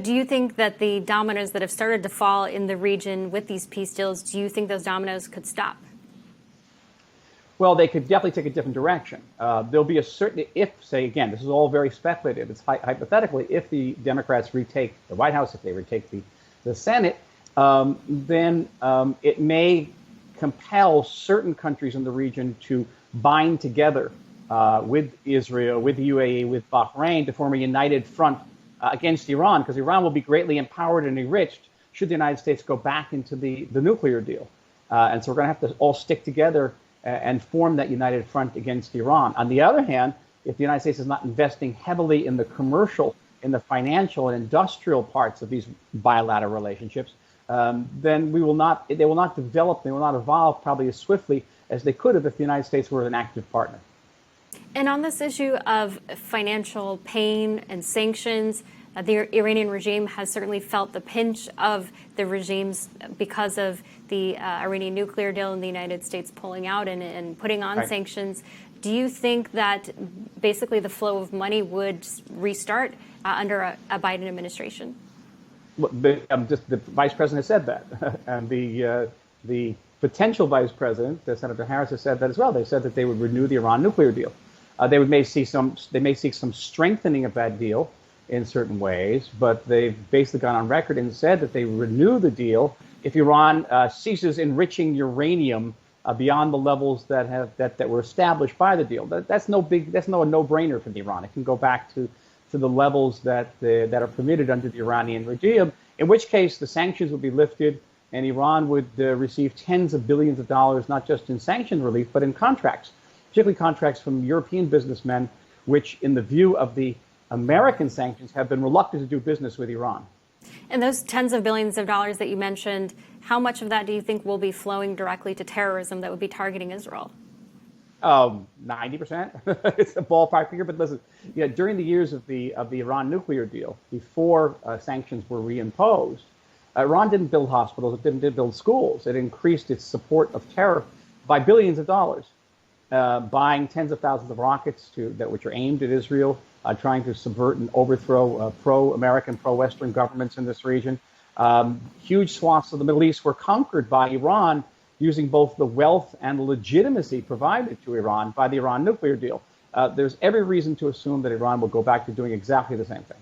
Do you think that the dominoes that have started to fall in the region with these peace deals, do you think those dominoes could stop? Well, they could definitely take a different direction. There'll be a certain, if, say, again, this is all very speculative, it's hypothetically, if the Democrats retake the White House, if they retake the Senate, then it may compel certain countries in the region to bind together with Israel, with the UAE, with Bahrain to form a united front against Iran, because Iran will be greatly empowered and enriched should the United States go back into the nuclear deal. And so we're going to have to all stick together and form that united front against Iran. On the other hand, if the United States is not investing heavily in the commercial, in the financial and industrial parts of these bilateral relationships, then they will not develop, they will not evolve probably as swiftly as they could have if the United States were an active partner. And on this issue of financial pain and sanctions, the Iranian regime has certainly felt the pinch of the regimes because of the Iranian nuclear deal and the United States pulling out and putting on sanctions. Do you think that basically the flow of money would restart under a Biden administration? Well, just the vice president said that, and the potential vice president, Senator Harris, has said that as well. They said that they would renew the Iran nuclear deal. They may seek some strengthening of that deal in certain ways, but they've basically gone on record and said that they renew the deal if Iran ceases enriching uranium beyond the levels that were established by the deal. That's no no-brainer for Iran. It can go back to the levels that are permitted under the Iranian regime, in which case the sanctions would be lifted and Iran would receive tens of billions of dollars, not just in sanction relief, but in contracts, particularly contracts from European businessmen, which in the view of the American sanctions have been reluctant to do business with Iran. And those tens of billions of dollars that you mentioned, how much of that do you think will be flowing directly to terrorism that would be targeting Israel? 90%. It's a ballpark figure, but listen, during the years of the Iran nuclear deal, before sanctions were reimposed, Iran didn't build hospitals, it didn't build schools. It increased its support of terror by billions of dollars, buying tens of thousands of rockets which are aimed at Israel, trying to subvert and overthrow pro-American, pro-Western governments in this region. Huge swaths of the Middle East were conquered by Iran using both the wealth and the legitimacy provided to Iran by the Iran nuclear deal. There's every reason to assume that Iran will go back to doing exactly the same thing.